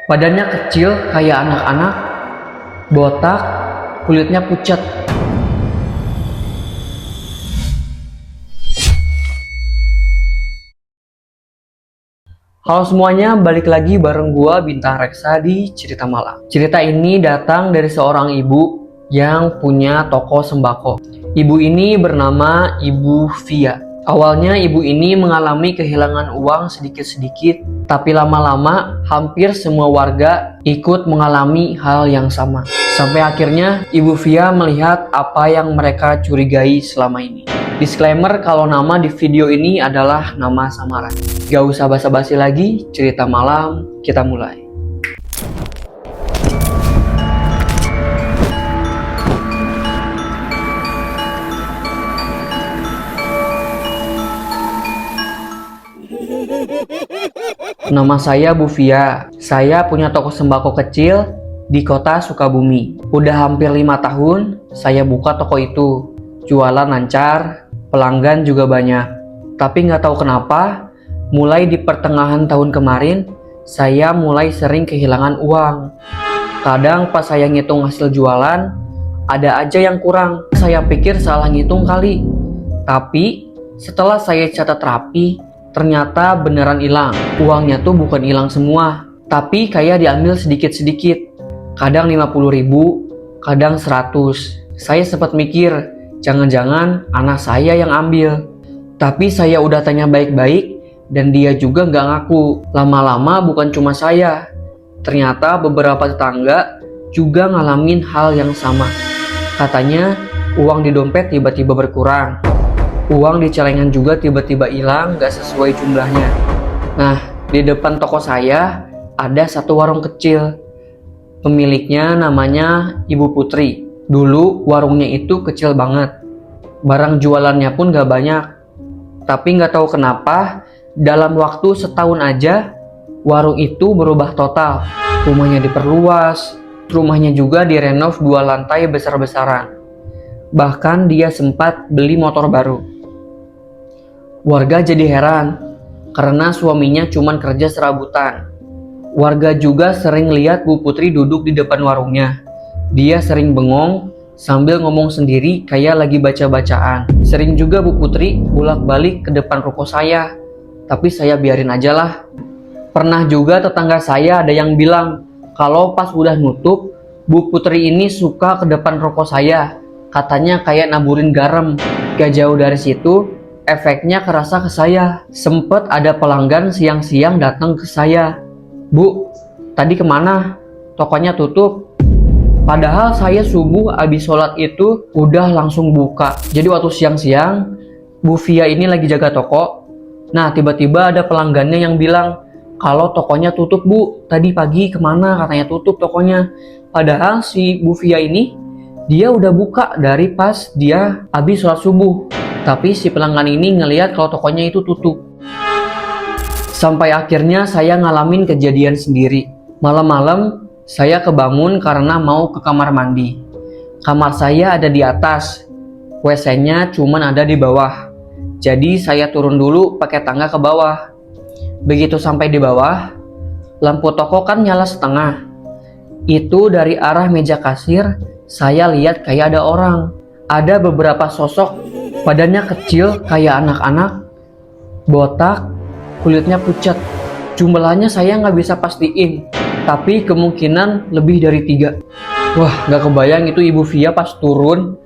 Badannya kecil kayak anak-anak, botak, kulitnya pucat. Halo semuanya, balik lagi bareng gua Bintang Reksa di Cerita Malam. Cerita ini datang dari seorang ibu yang punya toko sembako. Ibu ini bernama Ibu Via. Awalnya ibu ini mengalami kehilangan uang sedikit-sedikit, tapi lama-lama hampir semua warga ikut mengalami hal yang sama. Sampai akhirnya Ibu Via melihat apa yang mereka curigai selama ini. Disclaimer kalau nama di video ini adalah nama samaran. Gak usah basa-basi lagi, cerita malam kita mulai. Nama saya Bu Via. Saya punya toko sembako kecil di kota Sukabumi. Udah hampir 5 tahun saya buka toko itu. Jualan lancar, pelanggan juga banyak. Tapi nggak tahu kenapa, mulai di pertengahan tahun kemarin, saya mulai sering kehilangan uang. Kadang pas saya ngitung hasil jualan, ada aja yang kurang. Saya pikir salah ngitung kali. Tapi setelah saya catat rapi, ternyata beneran hilang. Uangnya tuh bukan hilang semua, tapi kayak diambil sedikit-sedikit. Kadang 50.000, kadang 100. Saya sempat mikir, jangan-jangan anak saya yang ambil. Tapi saya udah tanya baik-baik, dan dia juga nggak ngaku. Lama-lama bukan cuma saya, ternyata beberapa tetangga juga ngalamin hal yang sama. Katanya uang di dompet tiba-tiba berkurang, uang di celengan juga tiba-tiba hilang nggak sesuai jumlahnya. Nah, di depan toko saya ada satu warung kecil. Pemiliknya namanya Ibu Putri. Dulu warungnya itu kecil banget, barang jualannya pun nggak banyak. Tapi nggak tahu kenapa, dalam waktu setahun aja, warung itu berubah total. Rumahnya diperluas, rumahnya juga direnov 2 lantai besar-besaran. Bahkan dia sempat beli motor baru. Warga jadi heran, karena suaminya cuman kerja serabutan. Warga juga sering lihat Bu Putri duduk di depan warungnya. Dia sering bengong, sambil ngomong sendiri kayak lagi baca-bacaan. Sering juga Bu Putri bolak-balik ke depan ruko saya, tapi saya biarin aja lah. Pernah juga tetangga saya ada yang bilang, kalau pas udah nutup, Bu Putri ini suka ke depan ruko saya. Katanya kayak naburin garam. Gak jauh dari situ, efeknya kerasa ke saya. Sempet ada pelanggan siang-siang datang ke saya. Bu, tadi kemana? Tokonya tutup. Padahal saya subuh abis sholat itu udah langsung buka. Jadi waktu siang-siang, Bu Via ini lagi jaga toko. Nah, tiba-tiba ada pelanggannya yang bilang, kalau tokonya tutup Bu, tadi pagi kemana katanya tutup tokonya. Padahal si Bu Via ini, dia udah buka dari pas dia abis sholat subuh. Tapi si pelanggan ini ngelihat kalau tokonya itu tutup. Sampai akhirnya saya ngalamin kejadian sendiri. Malam-malam, saya kebangun karena mau ke kamar mandi. Kamar saya ada di atas, WC-nya cuman ada di bawah. Jadi saya turun dulu pakai tangga ke bawah. Begitu sampai di bawah, lampu toko kan nyala setengah. Itu dari arah meja kasir, saya lihat kayak ada orang. Ada beberapa sosok, badannya kecil kayak anak-anak, botak, kulitnya pucat. Jumlahnya saya nggak bisa pastiin, tapi kemungkinan lebih dari 3. Wah, nggak kebayang itu Ibu Via pas turun,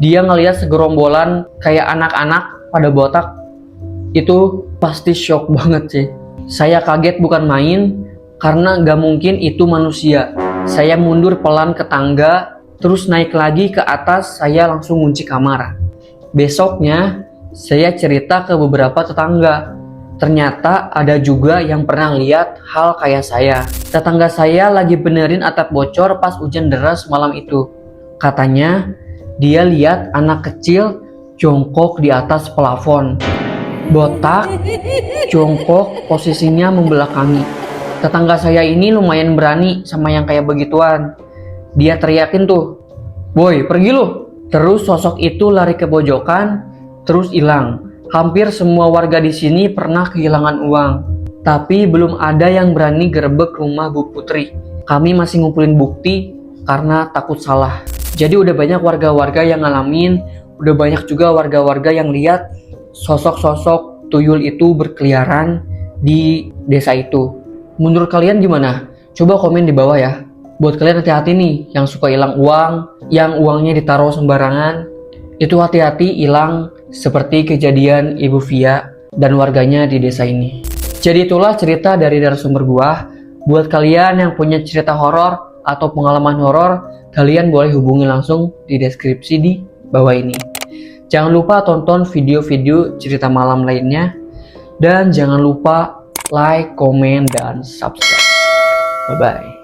dia ngelihat segerombolan kayak anak-anak pada botak. Itu pasti shock banget sih. Saya kaget bukan main, karena nggak mungkin itu manusia. Saya mundur pelan ke tangga, terus naik lagi ke atas, saya langsung kunci kamar. Besoknya, saya cerita ke beberapa tetangga. Ternyata ada juga yang pernah lihat hal kayak saya. Tetangga saya lagi benerin atap bocor pas hujan deras malam itu. Katanya dia lihat anak kecil jongkok di atas plafon. Botak, jongkok, posisinya membelakangi. Tetangga saya ini lumayan berani sama yang kayak begituan. Dia teriakin tuh, "Boy, pergi lu!" Terus sosok itu lari ke pojokan, terus hilang. Hampir semua warga di sini pernah kehilangan uang. Tapi belum ada yang berani gerebek rumah Bu Putri. Kami masih ngumpulin bukti karena takut salah. Jadi udah banyak warga-warga yang ngalamin, udah banyak juga warga-warga yang lihat sosok-sosok tuyul itu berkeliaran di desa itu. Menurut kalian gimana? Coba komen di bawah ya. Buat kalian hati-hati nih yang suka hilang uang, yang uangnya ditaruh sembarangan. Itu hati-hati hilang seperti kejadian Ibu Via dan warganya di desa ini. Jadi itulah cerita dari narasumber gua. Buat kalian yang punya cerita horor atau pengalaman horor, kalian boleh hubungi langsung di deskripsi di bawah ini. Jangan lupa tonton video-video cerita malam lainnya. Dan jangan lupa like, komen, dan subscribe. Bye-bye.